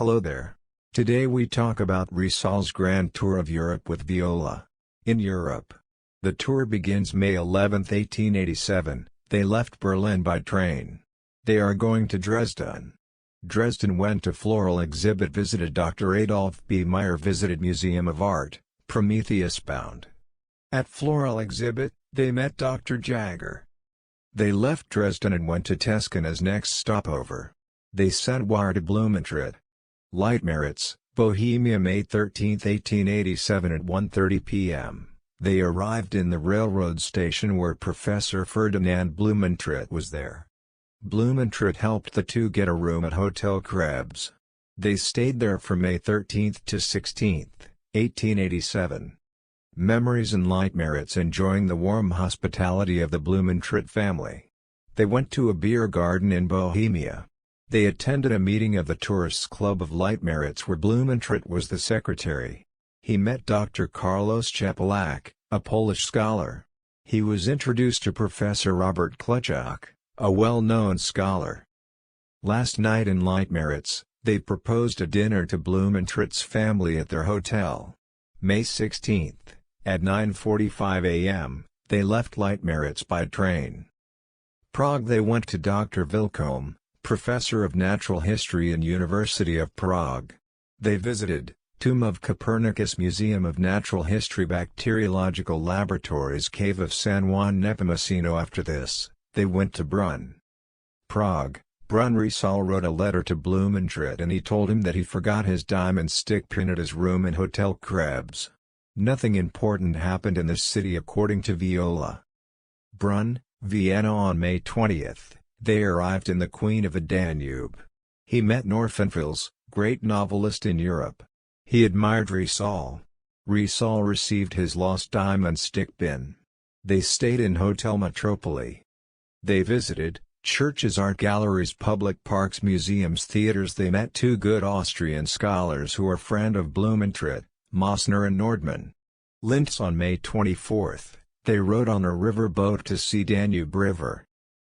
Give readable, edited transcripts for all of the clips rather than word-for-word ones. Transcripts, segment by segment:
Hello there. Today we talk about Rizal's Grand Tour of Europe with viola. In Europe. The tour begins May 11, 1887, they left Berlin by train. They are going to Dresden. Dresden went to floral exhibit, visited Dr. Adolf B. Meyer, visited Museum of Art, Prometheus bound. At floral exhibit, they met Dr. Jagger. They left Dresden and went to Tuscan as next stopover. They sent wire to Blumentritt. Leitmeritz, Bohemia, May 13, 1887 at 1:30 p.m. They arrived in the railroad station where Professor Ferdinand Blumentritt was there. Blumentritt helped the two get a room at Hotel Krebs. They stayed there from May 13 to 16, 1887. Memories in Leitmeritz, enjoying the warm hospitality of the Blumentritt family. They went to a beer garden in Bohemia. They attended a meeting of the Tourists Club of Leitmeritz where Blumentritt was the secretary. He met Dr. Carlos Czepelak, a Polish scholar. He was introduced to Professor Robert Kluczak, a well-known scholar. Last night in Leitmeritz, they proposed a dinner to Blumentritt's family at their hotel. May 16, at 9:45 a.m., they left Leitmeritz by train. Prague. They went to Dr. Vilcom, professor of natural history in University of Prague. They visited Tomb of Copernicus, Museum of Natural History, Bacteriological Laboratories, Cave of San Juan Nepomuceno. After this, they went to Brunn. Prague. Brunn. Rizal wrote a letter to Blumentritt and he told him that he forgot his diamond stick pin at his room in Hotel Krebs. Nothing important happened in this city according to Viola. Brunn, Vienna. On May 20th. They arrived in the Queen of the Danube. He met Norfenfels, great novelist in Europe. He admired Rizal. Rizal received his lost diamond stick pin. They stayed in Hotel Metropoli. They visited churches, art galleries, public parks, museums, theaters. They met two good Austrian scholars who are friend of Blumentritt, Mosner and Nordmann. Linz. On May 24th, they rode on a river boat to see Danube River.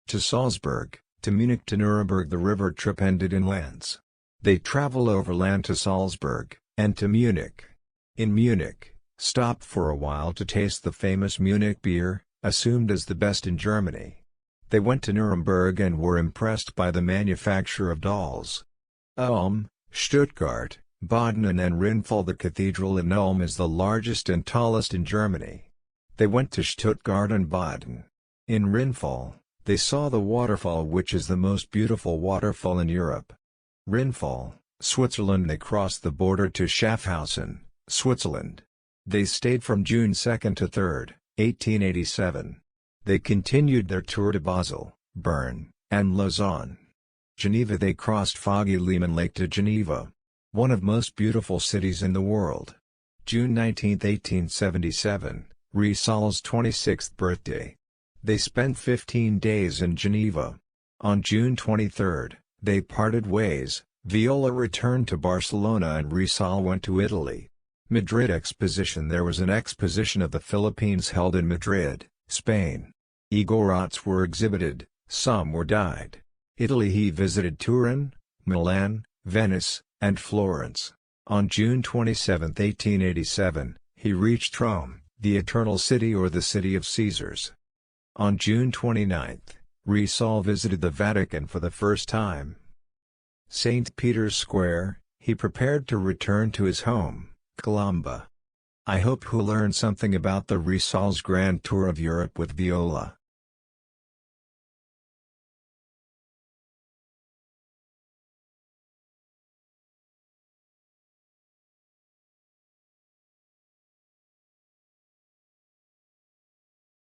To Salzburg, to Munich, to Nuremberg. The river trip ended in Linz. They travel overland to Salzburg, and to Munich. In Munich, stopped for a while to taste the famous Munich beer, assumed as the best in Germany. They went to Nuremberg and were impressed by the manufacture of dolls. Ulm, Stuttgart, Baden and Rinfall. The cathedral in Ulm is the largest and tallest in Germany. They went to Stuttgart and Baden. In Rinfall, they saw the waterfall, which is the most beautiful waterfall in Europe. Rinfall, Switzerland. They crossed the border to Schaffhausen, Switzerland. They stayed from June 2 to 3, 1887. They continued their tour to Basel, Bern, and Lausanne. Geneva. They crossed foggy Leman Lake to Geneva, one of most beautiful cities in the world. June 19, 1877, Rizal's 26th birthday. They spent 15 days in Geneva. On June 23, they parted ways. Viola returned to Barcelona and Rizal went to Italy. Madrid Exposition. There was an exposition of the Philippines held in Madrid, Spain. Igorots were exhibited, some were dyed. Italy. He visited Turin, Milan, Venice, and Florence. On June 27, 1887, he reached Rome, the Eternal City or the City of Caesars. On June 29, Rizal visited the Vatican for the first time. St. Peter's Square. He prepared to return to his home, Colomba. I hope you learned something about the Rizal's Grand Tour of Europe with Viola.